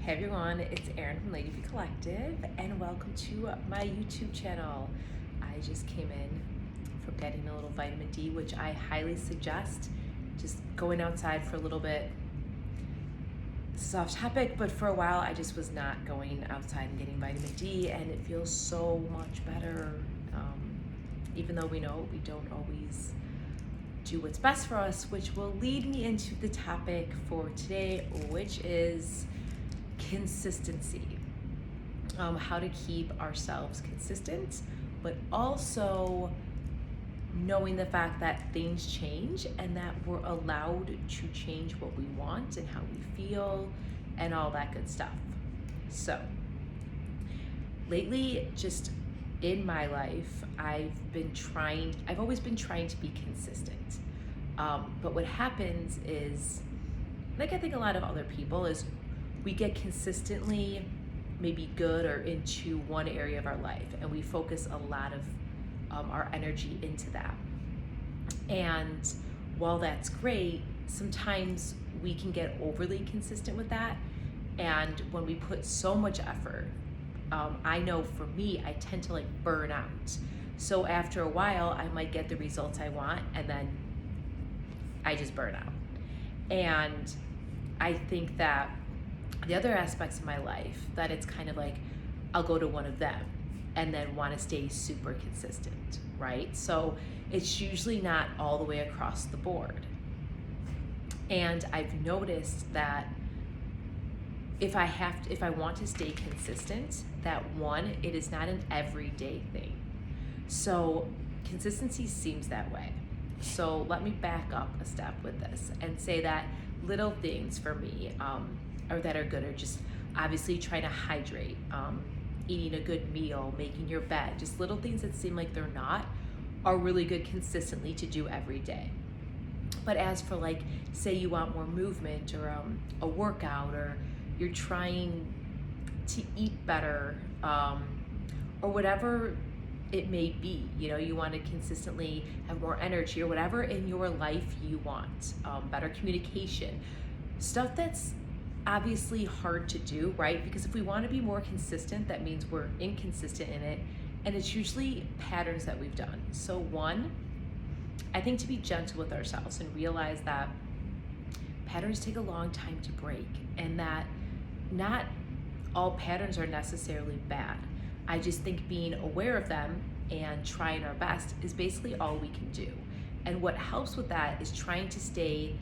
Hey everyone, it's Erin from Lady Bee Collective, and welcome to my YouTube channel. I just came in from getting a little vitamin D, which I highly suggest. Just going outside for a little bit. This is off topic, but for a while I just was not going outside and getting vitamin D, and it feels so much better. Even though we know we don't always do what's best for us, which will lead me into the topic for today, which is consistency. How to keep ourselves consistent, but also knowing the fact that things change and that we're allowed to change what we want and how we feel and all that good stuff. So lately, just in my life, I've always been trying to be consistent. But what happens is, like I think a lot of other people, is we get consistently maybe good or into one area of our life, and we focus a lot of our energy into that. And while that's great, sometimes we can get overly consistent with that. And when we put so much effort, I know for me, I tend to burn out. So after a while, I might get the results I want, and then I just burn out. And I think that the other aspects of my life, that it's kind of like I'll go to one of them and then want to stay super consistent, right? So it's usually not all the way across the board. And I've noticed that if I want to stay consistent, that one, it is not an everyday thing. So consistency seems that way. So let me back up a step with this and say that little things for me, or that are good, are just obviously trying to hydrate, eating a good meal, making your bed, just little things that seem like they're not, are really good consistently to do every day. But as for say you want more movement or a workout, or you're trying to eat better, or whatever it may be, you want to consistently have more energy or whatever in your life you want, better communication, stuff that's obviously hard to do, right? Because if we want to be more consistent, that means we're inconsistent in it, and it's usually patterns that we've done. So one, I think to be gentle with ourselves and realize that patterns take a long time to break, and that not all patterns are necessarily bad. I just think being aware of them and trying our best is basically all we can do. And what helps with that is trying to stay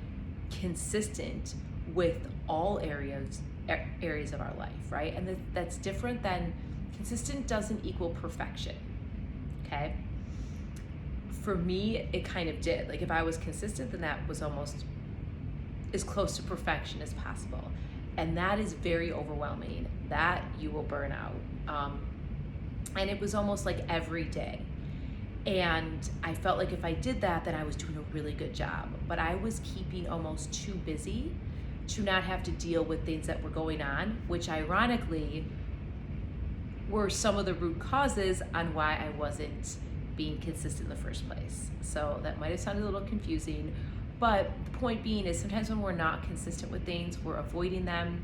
consistent with all areas of our life, right? And that's different than consistent doesn't equal perfection, okay? For me, it kind of did. If I was consistent, then that was almost as close to perfection as possible. And that is very overwhelming. That you will burn out. And it was almost like every day. And I felt like if I did that, then I was doing a really good job. But I was keeping almost too busy to not have to deal with things that were going on, which ironically were some of the root causes on why I wasn't being consistent in the first place. So that might have sounded a little confusing, but the point being is sometimes when we're not consistent with things, we're avoiding them,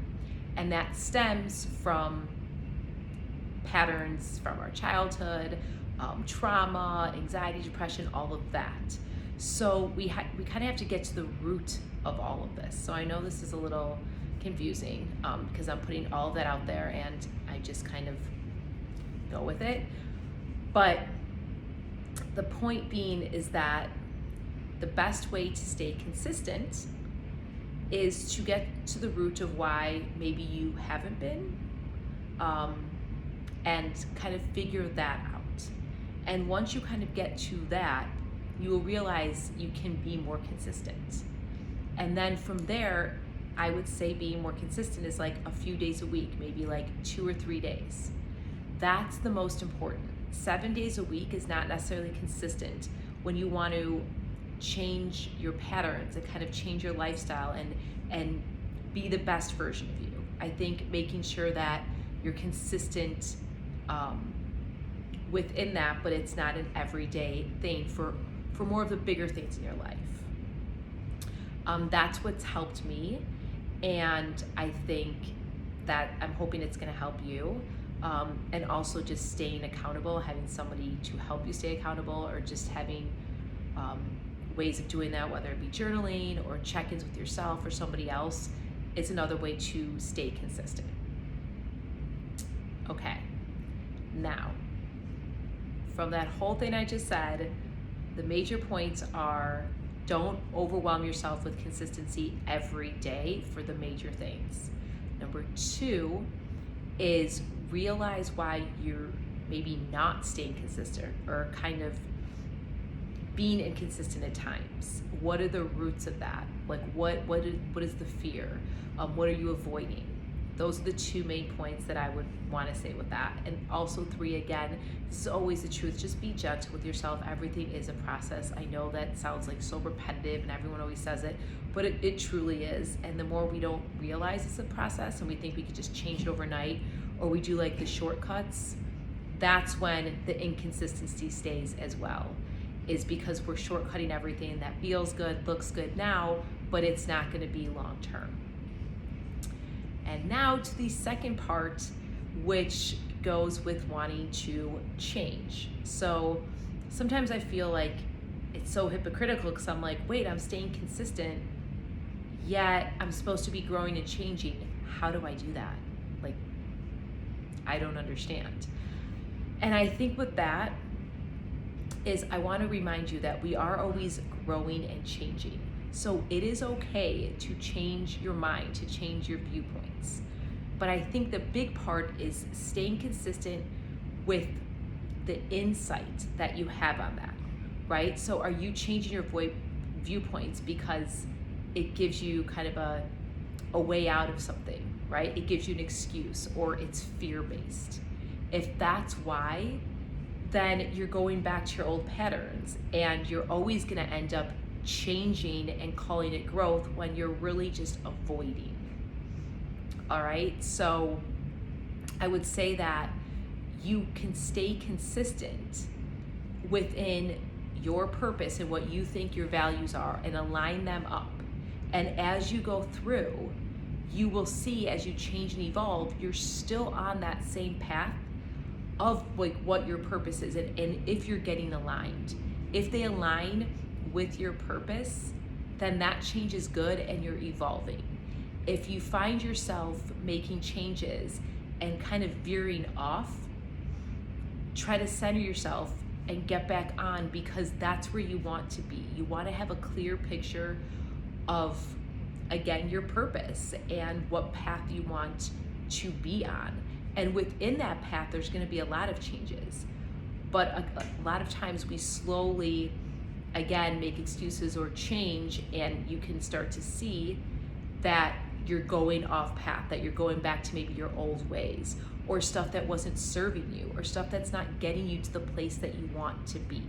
and that stems from patterns from our childhood, trauma, anxiety, depression, all of that. So we kind of have to get to the root of all of this. So I know this is a little confusing because I'm putting all of that out there and I just kind of go with it. But the point being is that the best way to stay consistent is to get to the root of why maybe you haven't been, and kind of figure that out. And once you kind of get to that, you will realize you can be more consistent. And then from there, I would say being more consistent is a few days a week, maybe 2 or 3 days. That's the most important. 7 days a week is not necessarily consistent when you want to change your patterns and kind of change your lifestyle and be the best version of you. I think making sure that you're consistent within that, but it's not an everyday thing for more of the bigger things in your life. That's what's helped me, and I think that I'm hoping it's going to help you. And also just staying accountable, having somebody to help you stay accountable, or just having ways of doing that, whether it be journaling or check-ins with yourself or somebody else, is another way to stay consistent. Okay, now, from that whole thing I just said, the major points are: don't overwhelm yourself with consistency every day for the major things. Number 2 is realize why you're maybe not staying consistent, or kind of being inconsistent at times. What are the roots of that? Like what is the fear? What are you avoiding? Those are the 2 main points that I would want to say with that. And also 3, again, this is always the truth. Just be gentle with yourself. Everything is a process. I know that sounds like so repetitive and everyone always says it, but it truly is. And the more we don't realize it's a process and we think we could just change it overnight, or we do like the shortcuts, that's when the inconsistency stays as well. Is because we're shortcutting everything that feels good, looks good now, but it's not going to be long term. And now to the second part, which goes with wanting to change. So sometimes I feel like it's so hypocritical, because I'm like, wait, I'm staying consistent, yet I'm supposed to be growing and changing. How do I do that? Like, I don't understand. And I think with that is, I want to remind you that we are always growing and changing. So it is okay to change your mind, to change your viewpoints. But I think the big part is staying consistent with the insight that you have on that, right? So are you changing your viewpoints because it gives you kind of a way out of something, right? It gives you an excuse, or it's fear-based. If that's why, then you're going back to your old patterns, and you're always going to end up changing and calling it growth when you're really just avoiding. All right, so I would say that you can stay consistent within your purpose and what you think your values are, and align them up. And as you go through, you will see, as you change and evolve, you're still on that same path of like what your purpose is, and if you're getting aligned. If they align with your purpose, then that change is good and you're evolving. If you find yourself making changes and kind of veering off, try to center yourself and get back on, because that's where you want to be. You want to have a clear picture of, again, your purpose and what path you want to be on. And within that path, there's going to be a lot of changes. But a lot of times we slowly, again, make excuses or change, and you can start to see that you're going off path, that you're going back to maybe your old ways, or stuff that wasn't serving you, or stuff that's not getting you to the place that you want to be.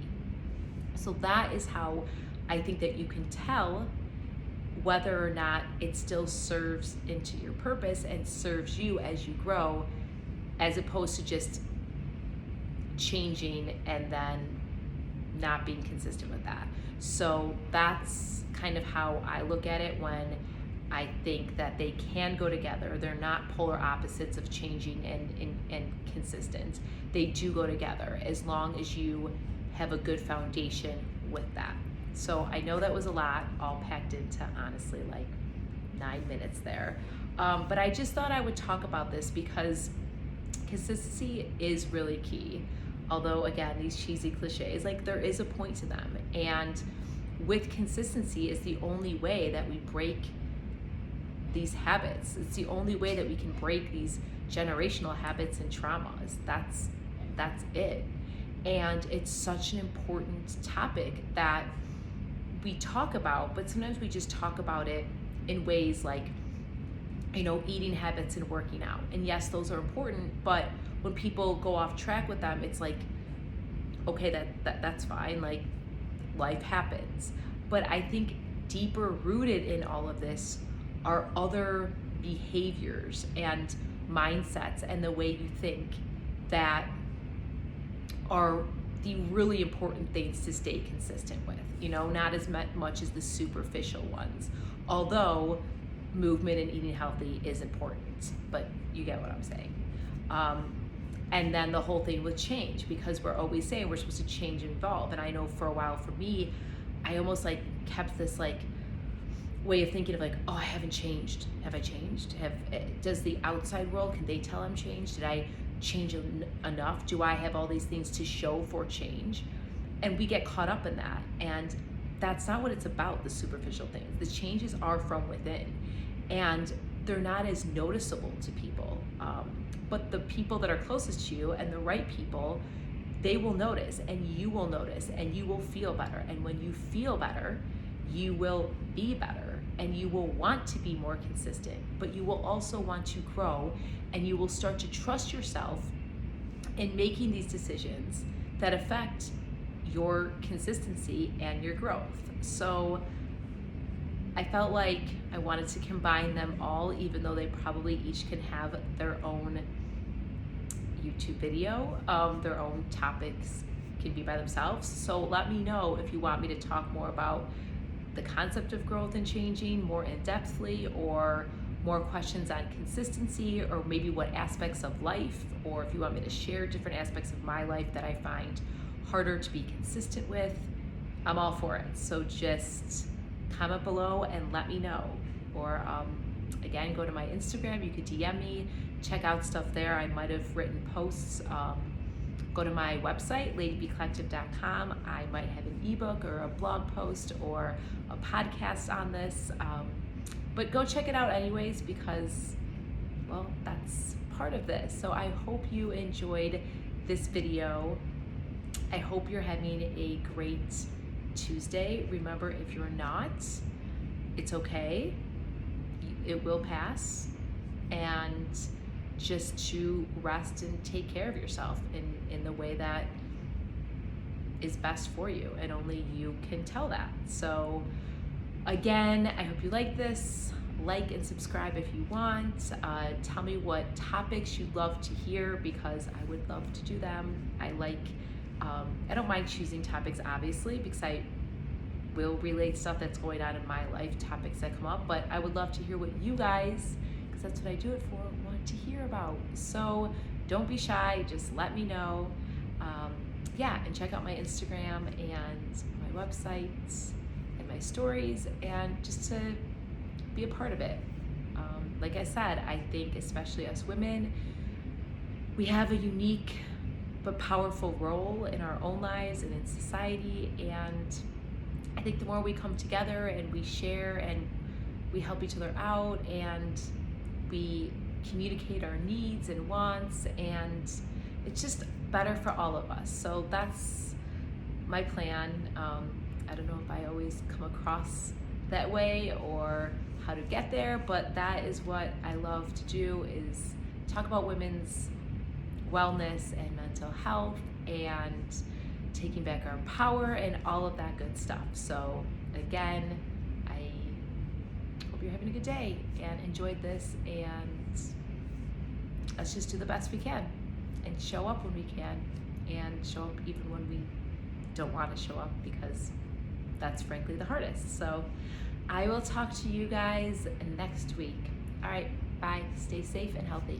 So that is how I think that you can tell whether or not it still serves into your purpose and serves you as you grow, as opposed to just changing and then not being consistent with that. So that's kind of how I look at it when I think that they can go together. They're not polar opposites of changing and consistent. They do go together as long as you have a good foundation with that. So I know that was a lot, all packed into honestly like 9 minutes there. But I just thought I would talk about this because consistency is really key. Although, again, these cheesy cliches, like, there is a point to them. And with consistency is the only way that we break these habits. It's the only way that we can break these generational habits and traumas. That's it. And it's such an important topic that we talk about, but sometimes we just talk about it in ways like, you know, eating habits and working out. And yes, those are important, but when people go off track with them, it's like, okay, that's fine, like, life happens. But I think deeper rooted in all of this are other behaviors and mindsets and the way you think that are the really important things to stay consistent with, you know, not as much as the superficial ones. Although movement and eating healthy is important, but you get what I'm saying. And then the whole thing with change, because we're always saying we're supposed to change and evolve. And I know for a while for me, I almost like kept this like way of thinking of like, oh, I haven't changed. Have I changed? Does the outside world, can they tell I'm changed? Did I change enough? Do I have all these things to show for change? And we get caught up in that. And that's not what it's about, the superficial things. The changes are from within, and they're not as noticeable to people. But the people that are closest to you and the right people, they will notice, and you will notice, and you will feel better. And when you feel better, you will be better, and you will want to be more consistent, but you will also want to grow, and you will start to trust yourself in making these decisions that affect your consistency and your growth. So I felt like I wanted to combine them all, even though they probably each can have their own YouTube video, their own topics can be by themselves. So let me know if you want me to talk more about the concept of growth and changing more in-depthly, or more questions on consistency, or maybe what aspects of life, or if you want me to share different aspects of my life that I find harder to be consistent with. I'm all for it. So just comment below and let me know. Or again, go to my Instagram, you could DM me, check out stuff there. I might have written posts. Go to my website, ladybcollective.com. I might have an ebook or a blog post or a podcast on this. But go check it out anyways, because, well, that's part of this. So I hope you enjoyed this video. I hope you're having a great Tuesday. Remember, if you're not, it's okay. It will pass. And just to rest and take care of yourself in the way that is best for you, and only you can tell that. So again, I hope you like this. Like and subscribe if you want. Tell me what topics you'd love to hear, because I would love to do them. I don't mind choosing topics, obviously, because I will relate stuff that's going on in my life, topics that come up, but I would love to hear what you guys, because that's what I do it for, want to hear about. So don't be shy, just let me know. Yeah, and check out my Instagram and my website and my stories, and just to be a part of it. Like I said, I think especially us women, we have a unique but powerful role in our own lives and in society, and I think the more we come together and we share and we help each other out and we communicate our needs and wants, and it's just better for all of us. So that's my plan. I don't know if I always come across that way or how to get there, but that is what I love to do, is talk about women's wellness and mental health and taking back our power and all of that good stuff. So again, I hope you're having a good day and enjoyed this, and let's just do the best we can and show up when we can, and show up even when we don't want to show up, because that's frankly the hardest. So I will talk to you guys next week. All right, bye. Stay safe and healthy.